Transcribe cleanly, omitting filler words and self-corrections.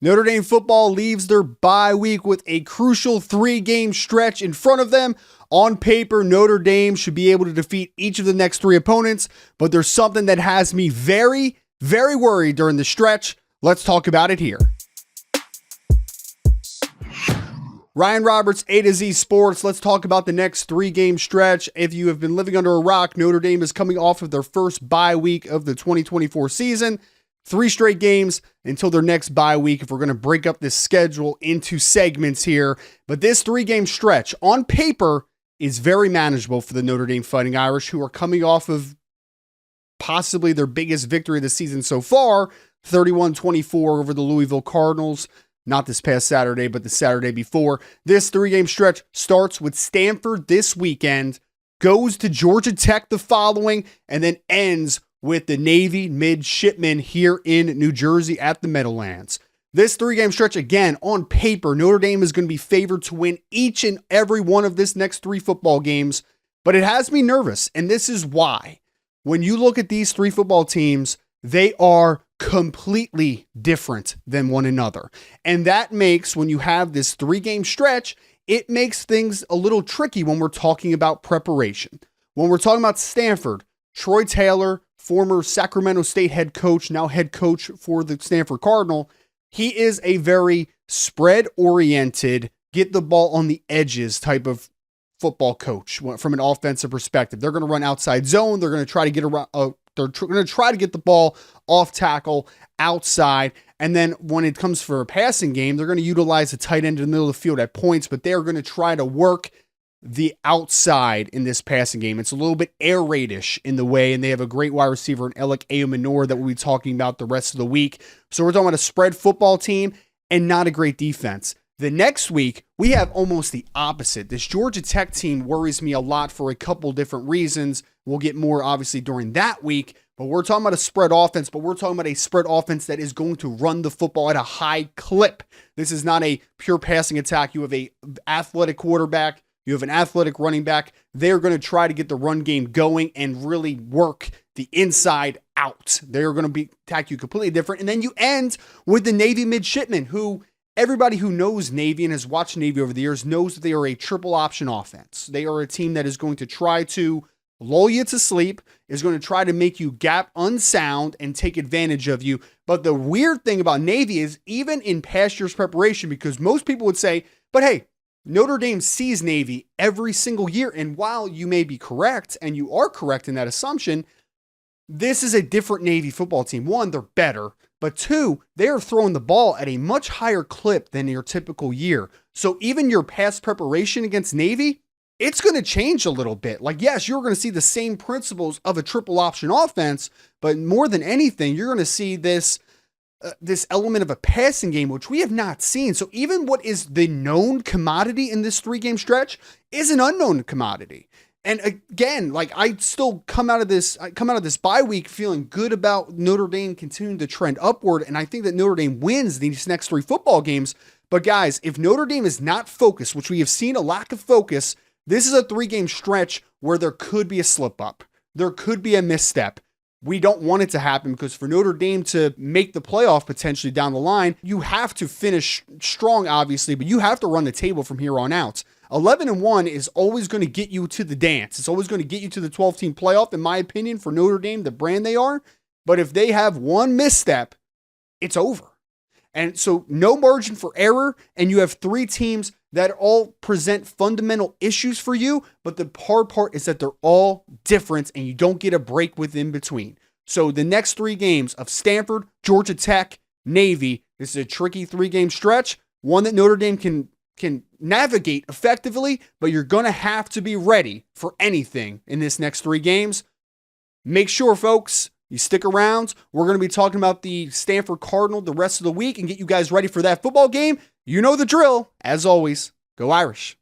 Notre Dame football leaves their bye week with a crucial 3-game stretch in front of them. On paper, Notre Dame should be able to defeat each of the next 3 opponents, but there's something that has me very, very worried during the stretch. Let's talk about it here. Ryan Roberts, A to Z Sports. Let's talk about the next 3-game stretch. If you have been living under a rock, Notre Dame is coming off of their first bye week of the 2024 season. 3 straight games until their next bye week if we're going to break up this schedule into segments here. But this 3-game stretch on paper is very manageable for the Notre Dame Fighting Irish, who are coming off of possibly their biggest victory of the season so far, 31-24 over the Louisville Cardinals. Not this past Saturday, but the Saturday before. This 3-game stretch starts with Stanford this weekend, goes to Georgia Tech the following, and then ends with the Navy Midshipmen here in New Jersey at the Meadowlands. This 3-game stretch, again, on paper, Notre Dame is going to be favored to win each and every one of this next 3 football games, but it has me nervous, and this is why. When you look at these 3 football teams, they are completely different than one another. And that makes, when you have this 3-game stretch, it makes things a little tricky when we're talking about preparation. When we're talking about Stanford, Troy Taylor, former Sacramento State head coach, now head coach for the Stanford Cardinal, he is a very spread-oriented, get the ball on the edges type of football coach from an offensive perspective. They're going to run outside zone. They're going to try to get around. They're going to try to get the ball off tackle outside. And then when it comes for a passing game, they're going to utilize a tight end in the middle of the field at points, but they're going to try to work the outside in this passing game. It's a little bit air raid-ish in the way, and they have a great wide receiver in Alec Ayomanor that we'll be talking about the rest of the week. So we're talking about a spread football team and not a great defense. The next week, we have almost the opposite. This Georgia Tech team worries me a lot for a couple different reasons. We'll get more, obviously, during that week, but we're talking about a spread offense, but we're talking about a spread offense that is going to run the football at a high clip. This is not a pure passing attack. You have an athletic quarterback. You have an athletic running back. They're going to try to get the run game going and really work the inside out. They're going to attack you completely different. And then you end with the Navy Midshipmen, who everybody who knows Navy and has watched Navy over the years knows that they are a triple option offense. They are a team that is going to try to lull you to sleep, is going to try to make you gap unsound and take advantage of you. But the weird thing about Navy is even in past year's preparation, because most people would say, but hey, Notre Dame sees Navy every single year. And while you may be correct, and you are correct in that assumption, this is a different Navy football team. 1, they're better. But 2, they are throwing the ball at a much higher clip than your typical year. So even your past preparation against Navy, it's going to change a little bit. Like, yes, you're going to see the same principles of a triple option offense, but more than anything, you're going to see this element of a passing game, which we have not seen. So even what is the known commodity in this 3-game stretch is an unknown commodity. And again, like I still come out of this bye week feeling good about Notre Dame continuing to trend upward. And I think that Notre Dame wins these next 3 football games. But guys, if Notre Dame is not focused, which we have seen a lack of focus, this is a 3-game stretch where there could be a slip up. There could be a misstep. We don't want it to happen because for Notre Dame to make the playoff potentially down the line, you have to finish strong, obviously, but you have to run the table from here on out. 11-1 is always going to get you to the dance. It's always going to get you to the 12-team playoff, in my opinion, for Notre Dame, the brand they are. But if they have one misstep, it's over. And so no margin for error, and you have 3 teams that all present fundamental issues for you, but the hard part is that they're all different and you don't get a break within between. So the next 3 games of Stanford, Georgia Tech, Navy, this is a tricky 3-game stretch, one that Notre Dame can navigate effectively, but you're going to have to be ready for anything in this next 3 games. Make sure, folks, you stick around. We're going to be talking about the Stanford Cardinal the rest of the week and get you guys ready for that football game. You know the drill. As always, go Irish.